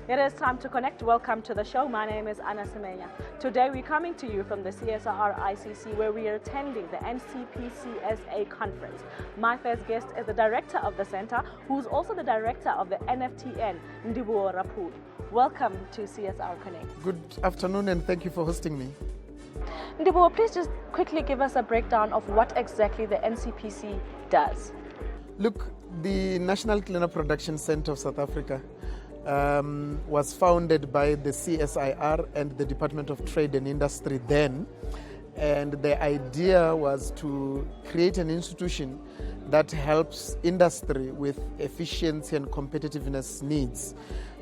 It is time to connect. Welcome to the show. My name is Anna Semenya. Today we're coming to you from the CSIR ICC, where we are attending the NCPCSA conference. My first guest is the director of the center, who's also the director of the NFTN, Ndivhuho Raphulu. Welcome to CSIR Connect. Good afternoon and thank you for hosting me. Ndivhuho, please just quickly give us a breakdown of what exactly the NCPC does. Look, the National Cleaner Production Center of South Africa was founded by the CSIR and the Department of Trade and Industry then, and the idea was to create an institution that helps industry with efficiency and competitiveness needs.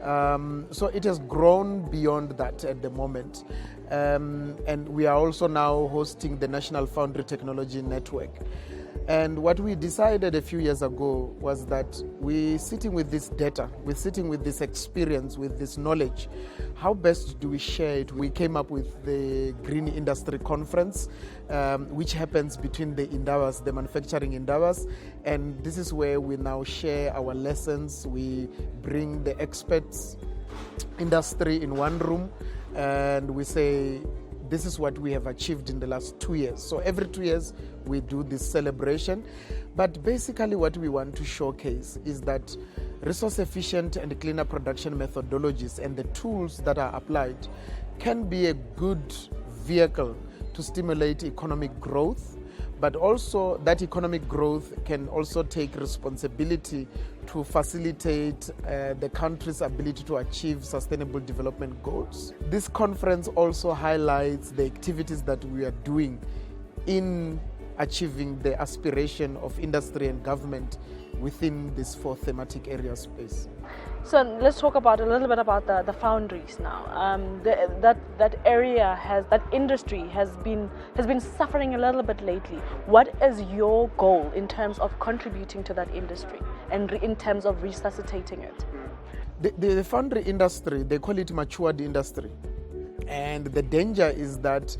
So it has grown beyond that at the moment, and we are also now hosting the National Foundry Technology Network. And what we decided a few years ago was that we're sitting with this data, we're sitting with this experience, with this knowledge. How best do we share it? We came up with the Green Industry Conference, which happens between the Indabas, the manufacturing Indabas, and this is where we now share our lessons. We bring the experts, industry in one room, and we say, this is what we have achieved in the last 2 years. So every 2 years we do this celebration. But basically what we want to showcase is that resource efficient and cleaner production methodologies and the tools that are applied can be a good vehicle to stimulate economic growth, but also that economic growth can also take responsibility to facilitate the country's ability to achieve sustainable development goals. This conference also highlights the activities that we are doing in achieving the aspiration of industry and government within this 4 thematic area space. So let's talk about a little bit about the foundries now. That industry has been suffering a little bit lately. What is your goal in terms of contributing to that industry and in terms of resuscitating it? The foundry industry, they call it matured industry, and the danger is that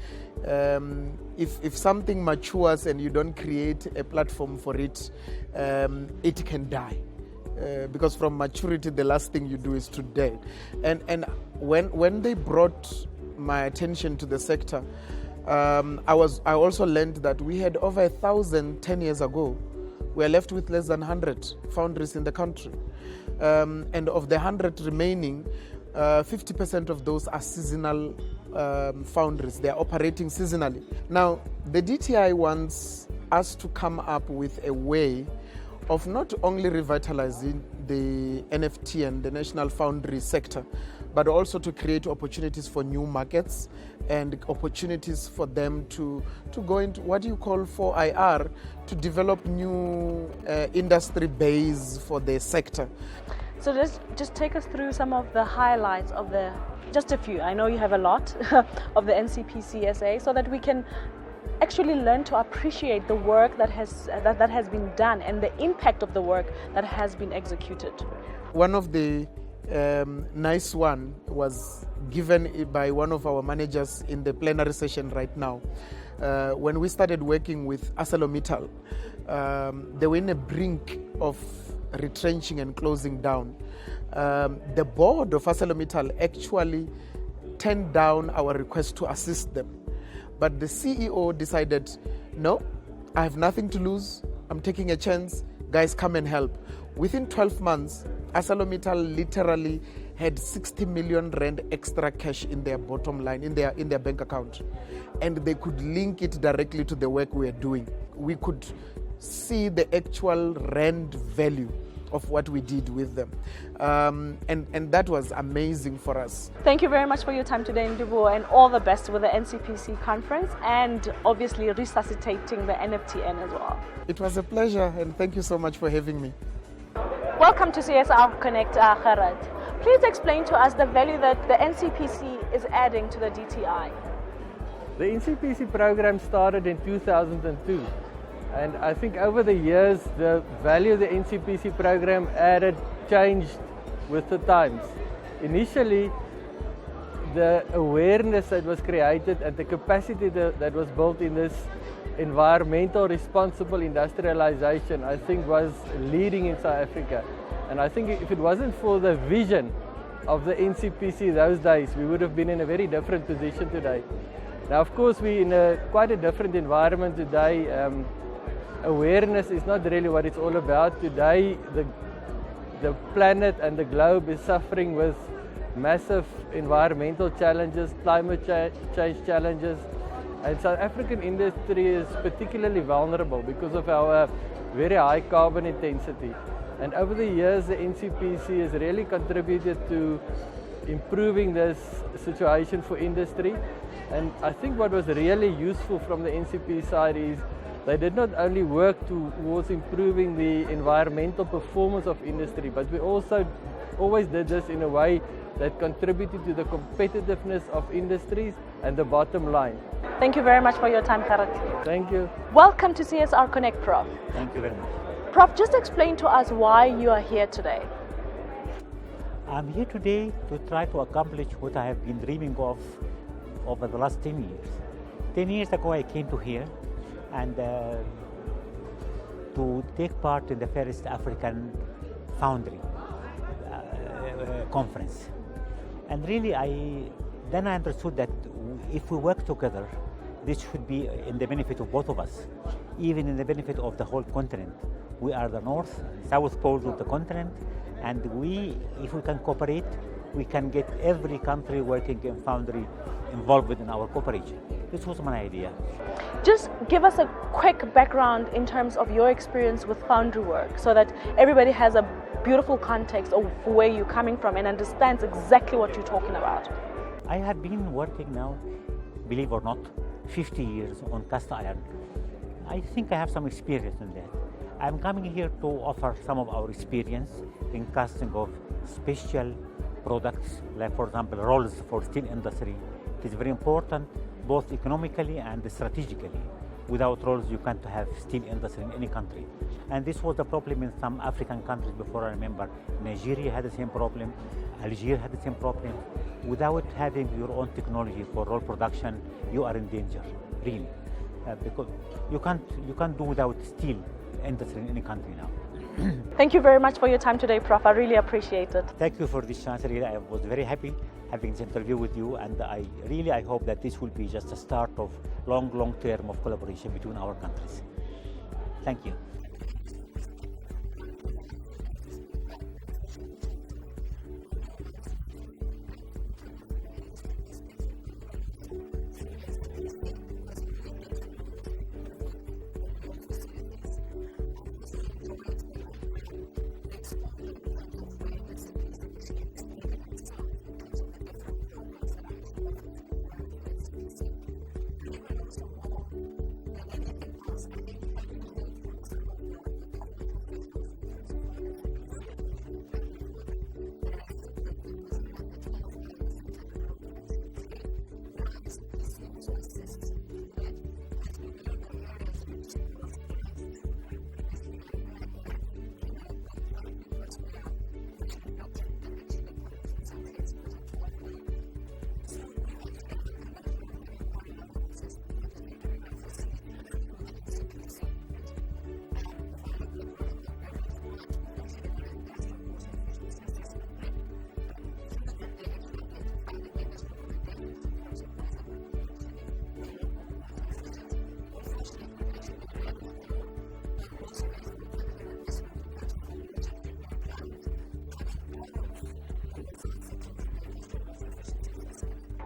if something matures and you don't create a platform for it, it can die. Because from maturity, the last thing you do is to die. And when they brought my attention to the sector, I also learned that we had over 1,000 10 years ago. We are left with less than 100 foundries in the country. And of the 100 remaining, 50% of those are seasonal foundries. They are operating seasonally. Now, the DTI wants us to come up with a way of not only revitalizing the NFT and the national foundry sector, but also to create opportunities for new markets and opportunities for them to go into what you call 4IR, to develop new industry base for the sector. So just take us through some of the highlights of just a few. I know you have a lot of the NCPCSA, so that we can actually learn to appreciate the work that has been done and the impact of the work that has been executed. One of the nice one was given by one of our managers in the plenary session right now. When we started working with ArcelorMittal, they were in a brink of retrenching and closing down. The board of ArcelorMittal actually turned down our request to assist them. But the CEO decided, no, I have nothing to lose. I'm taking a chance. Guys, come and help. Within 12 months, ArcelorMittal literally had 60 million rand extra cash in their bottom line, in their bank account. And they could link it directly to the work we are doing. We could see the actual rand value of what we did with them. And that was amazing for us. Thank you very much for your time today, Ndivhuho, and all the best with the NCPC conference and obviously resuscitating the NFTN as well. It was a pleasure, and thank you so much for having me. Welcome to CSIR Connect, Gerard. Please explain to us the value that the NCPC is adding to the DTI. The NCPC program started in 2002. And I think over the years, the value of the NCPC program changed with the times. Initially, the awareness that was created and the capacity that was built in this environmental responsible industrialization, I think, was leading in South Africa. And I think if it wasn't for the vision of the NCPC those days, we would have been in a very different position today. Now, of course, we're in quite a different environment today. Awareness is not really what it's all about. Today, the planet and the globe is suffering with massive environmental challenges, climate change challenges, and South African industry is particularly vulnerable because of our very high carbon intensity. And over the years, the NCPC has really contributed to improving this situation for industry. And I think what was really useful from the NCP side is they did not only work towards improving the environmental performance of industry, but we also always did this in a way that contributed to the competitiveness of industries and the bottom line. Thank you very much for your time, Gerrit. Thank you. Welcome to CSR Connect, Prof. Thank you very much. Prof, just explain to us why you are here today. I'm here today to try to accomplish what I have been dreaming of over the last 10 years. 10 years ago, I came to here and to take part in the first African Foundry conference. And really, then I understood that if we work together, this should be in the benefit of both of us, even in the benefit of the whole continent. We are the north, south poles of the continent, and if we can cooperate, we can get every country working in foundry involved in our cooperation. This was my idea. Just give us a quick background in terms of your experience with foundry work so that everybody has a beautiful context of where you're coming from and understands exactly what you're talking about. I have been working now, believe or not, 50 years on cast iron. I think I have some experience in that. I'm coming here to offer some of our experience in casting of special products, like for example rolls for steel industry. It is very important both economically and strategically. Without rolls you can't have steel industry in any country. And this was the problem in some African countries before. I remember Nigeria had the same problem, Algeria had the same problem. Without having your own technology for roll production, you are in danger, really. Because you can't do without steel industry in any country now. Thank you very much for your time today, Prof. I really appreciate it. Thank you for this chance. Really, I was very happy having this interview with you, and I hope that this will be just a start of long term of collaboration between our countries. Thank you.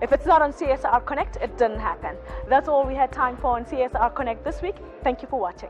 If it's not on CSR Connect, it didn't happen. That's all we had time for on CSR Connect this week. Thank you for watching.